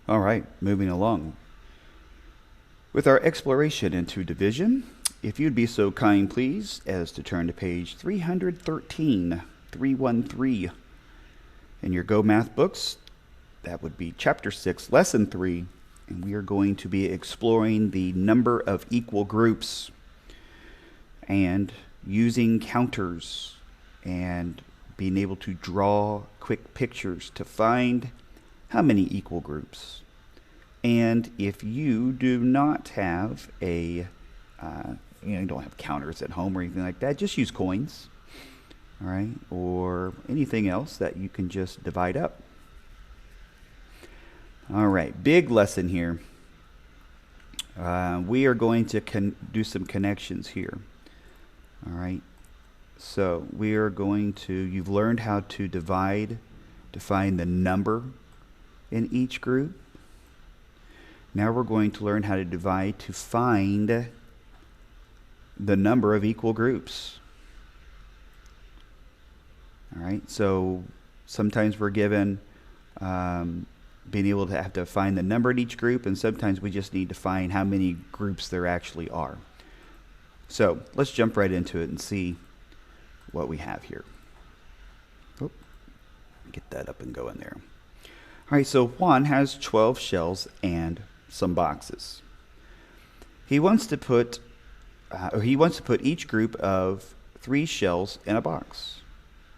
All right, moving along. With our exploration into division, if you'd be so kind, please, as to turn to page 313, 313 in your Go Math books. That would be Chapter 6, Lesson 3, and we are going to be exploring the number of equal groups and using counters and being able to draw quick pictures to find how many equal groups. And if you do not have you don't have counters at home or anything like that, just use coins, all right, or anything else that you can just divide up. All right, big lesson here. We are going to do some connections here. All right, so we are going to, you've learned how to divide to find the number in each group. Now we're going to learn how to divide to find the number of equal groups. All right, so sometimes we're given being able to have to find the number in each group, and sometimes we just need to find how many groups there actually are. So let's jump right into it and see what we have here. Oh, get that up and going there. All right, so Juan has 12 shells and some boxes. He wants to put each group of 3 shells in a box.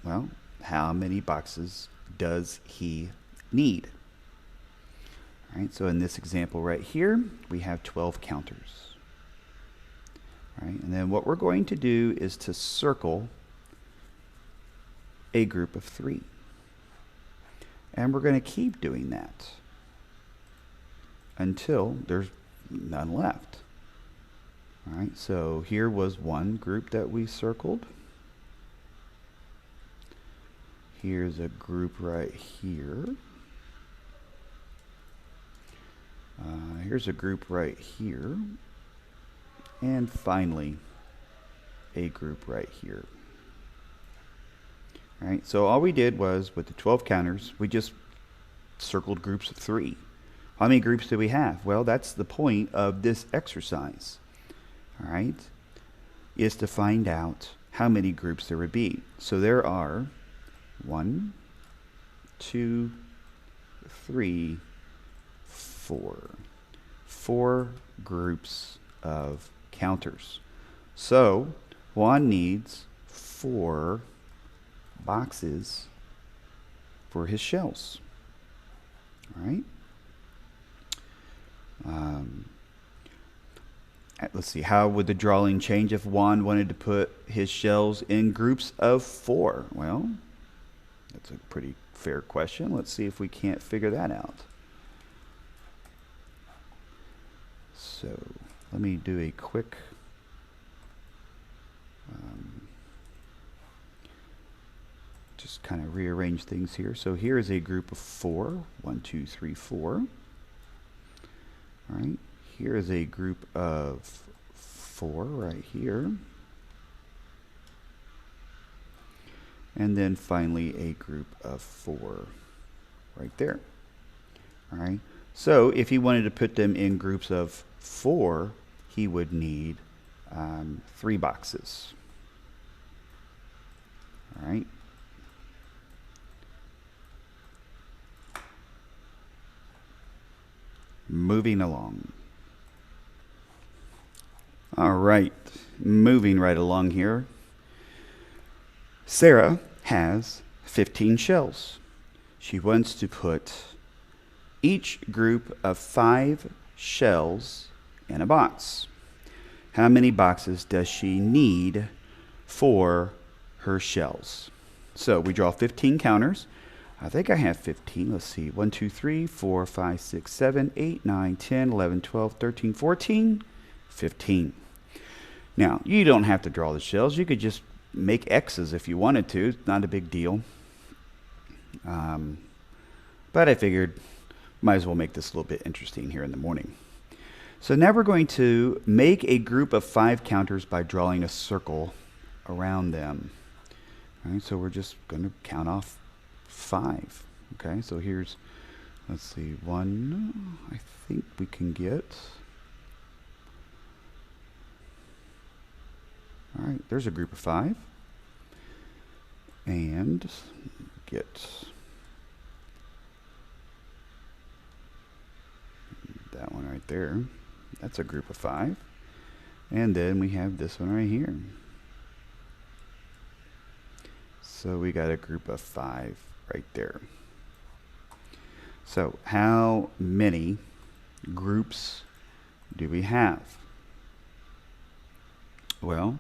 Well, how many boxes does he need? All right, so in this example right here, we have 12 counters. All right, and then what we're going to do is to circle a group of 3. And we're going to keep doing that until there's none left. All right, so here was one group that we circled. Here's a group right here. Here's a group right here. And finally, a group right here. All right, so all we did was, with the 12 counters, we just circled groups of 3. How many groups do we have? Well, that's the point of this exercise, all right, is to find out how many groups there would be. So there are 1, 2, 3, 4. 4 groups of counters. So Juan needs 4 boxes for his shells. All right. Let's see, how would the drawing change if Juan wanted to put his shells in groups of 4? Well, that's a pretty fair question. Let's see if we can't figure that out. So let me do a quick just kind of rearrange things here. So here is a group of 4. 1, 2, 3, 4. All right. Here is a group of 4 right here. And then finally a group of 4 right there. All right. So if he wanted to put them in groups of 4, he would need 3 boxes. All right. Moving along. All right, moving right along here. Sarah has 15 shells. She wants to put each group of 5 shells in a box. How many boxes does she need for her shells? So we draw 15 counters. I think I have 15. Let's see. 1, 2, 3, 4, 5, 6, 7, 8, 9, 10, 11, 12, 13, 14, 15. Now, you don't have to draw the shells. You could just make X's if you wanted to. It's not a big deal. But I figured might as well make this a little bit interesting here in the morning. So now we're going to make a group of 5 counters by drawing a circle around them. All right, so we're just going to count off 5. Okay, so here's Let's see, 1, I think we can get. All right, there's a group of 5. And get that one right there. That's a group of 5. And then we have this one right here. So we got a group of 5 right there. So how many groups do we have? Well,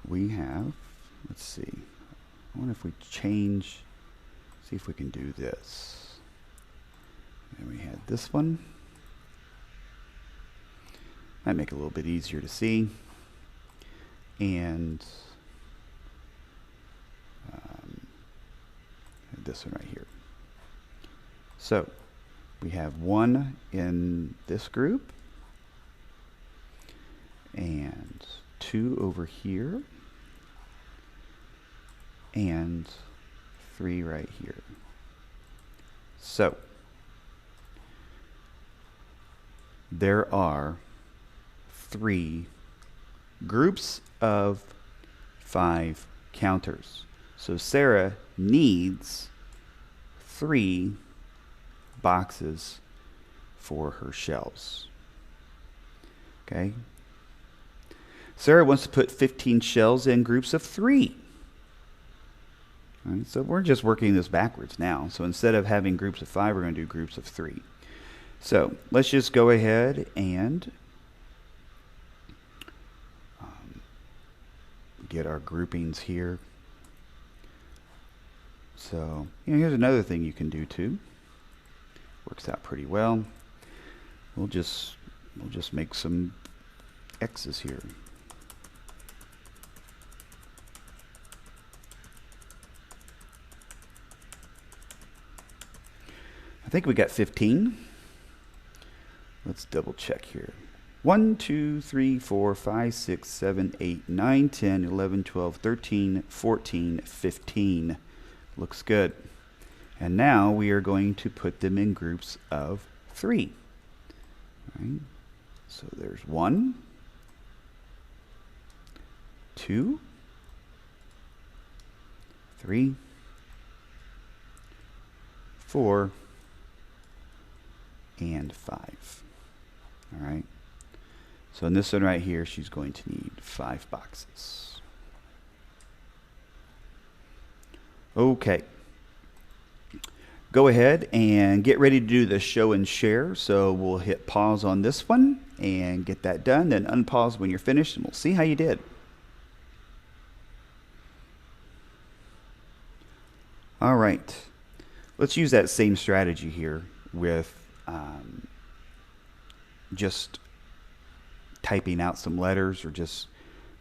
we have, let's see, I wonder if we change, see if we can do this. And we had this one. Might make it a little bit easier to see. And this one right here. So we have 1 in this group and 2 over here and 3 right here. So there are 3 groups of 5 counters. So Sarah needs 3 boxes for her shelves. Okay. Sarah wants to put 15 shelves in groups of 3. All right, so we're just working this backwards now. So instead of having groups of 5, we're going to do groups of 3. So let's just go ahead and get our groupings here. So here's another thing you can do too. Works out pretty well. We'll just make some X's here. I think we got 15. Let's double check here. 1, 2, 3, 4, 5, 6, 7, 8, 9, 10, 11, 12, 13, 14, 15. Looks good. And now we are going to put them in groups of 3. All right. So there's 1, 2, 3, 4, and 5. All right. So in this one right here, she's going to need 5 boxes. Okay. Go ahead and get ready to do the show and share. So we'll hit pause on this one and get that done. Then unpause when you're finished and we'll see how you did. All right. Let's use that same strategy here with just typing out some letters or just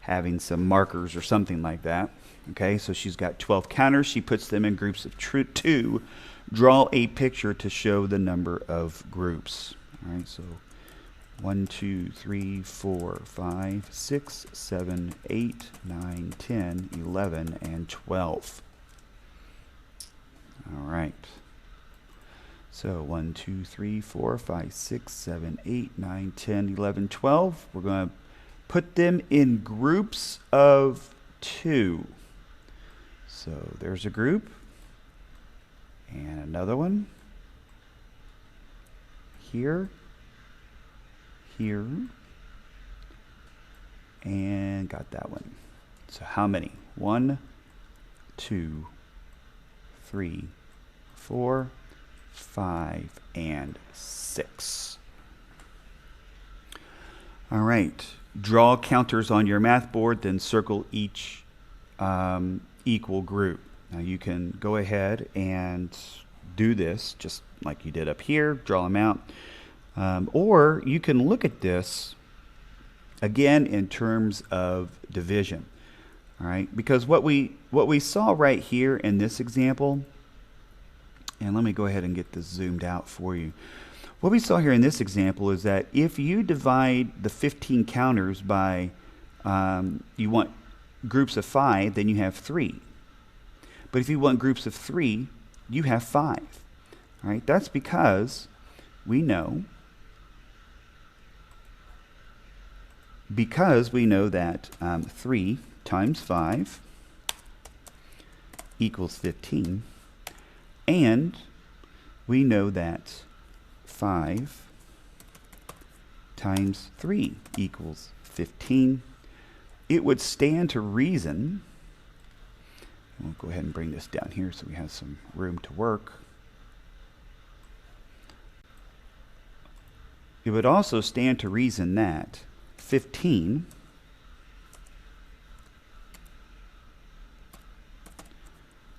having some markers or something like that. Okay, so she's got 12 counters. She puts them in groups of 2. Draw a picture to show the number of groups. All right, so 1, 2, 3, 4, 5, 6, 7, 8, 9, 10, 11, and 12. All right. So 1, 2, 3, 4, 5, 6, 7, 8, 9, 10, 11, 12. We're going to put them in groups of 2. So there's a group. And another one. Here. Here. And got that one. So how many? 1, 2, 3, 4, 5, and 6. All right. Draw counters on your math board, then circle each equal group. Now you can go ahead and do this just like you did up here, draw them out. Or you can look at this again in terms of division. All right, because what we saw right here in this example, and let me go ahead and get this zoomed out for you. What we saw here in this example is that if you divide the 15 counters by, you want groups of 5, then you have 3. But if you want groups of 3, you have 5. All right, that's because we know that 3 times 5 equals 15, and we know that 5 times 3 equals 15. It would stand to reason, we'll go ahead and bring this down here so we have some room to work. It would also stand to reason that 15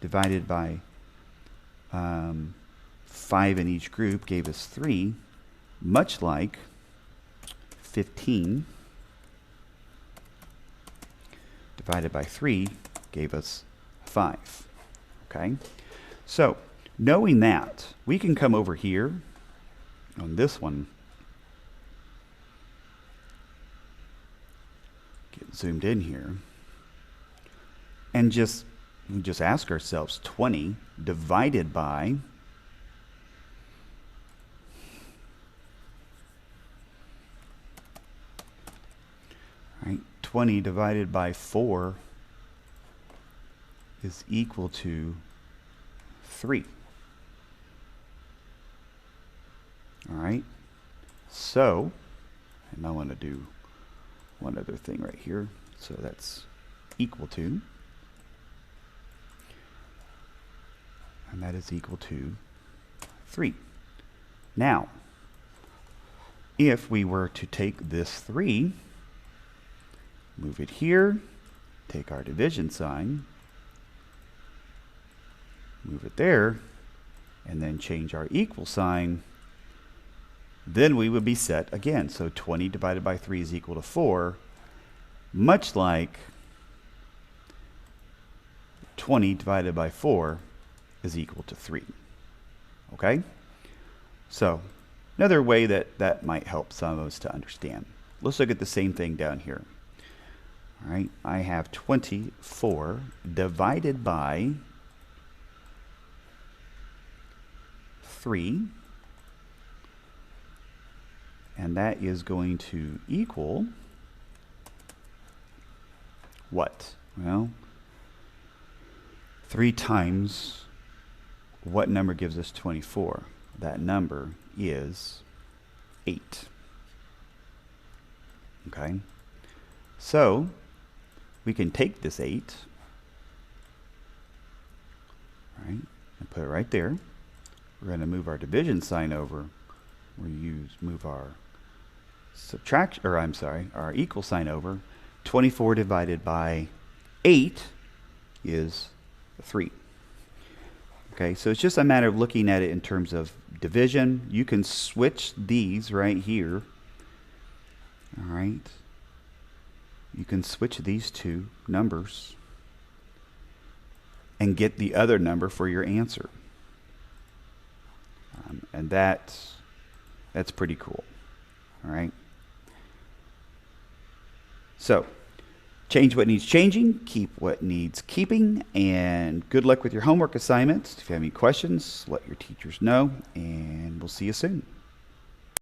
divided by 5 in each group gave us 3, much like 15 divided by 3 gave us 5. Okay? So, knowing that, we can come over here on this one, get zoomed in here, and just ask ourselves 20 divided by 20 divided by 4 is equal to 3. All right, so, and I want to do one other thing right here. So that's equal to, and that is equal to 3. Now, if we were to take this 3, move it here, take our division sign, move it there, and then change our equal sign, then we would be set again. So 20 divided by 3 is equal to 4, much like 20 divided by 4 is equal to 3. Okay? So, another way that might help some of us to understand. Let's look at the same thing down here. All right, I have 24 divided by 3, and that is going to equal what? Well, 3 times what number gives us 24? That number is 8. Okay, so we can take this 8, right, and put it right there. We're going to move our division sign over. Move our our equal sign over. 24 divided by 8 is 3. Okay, so it's just a matter of looking at it in terms of division. You can switch these right here. All right. You can switch these two numbers and get the other number for your answer. And that's pretty cool. All right. So, change what needs changing, keep what needs keeping, and good luck with your homework assignments. If you have any questions, let your teachers know, and we'll see you soon.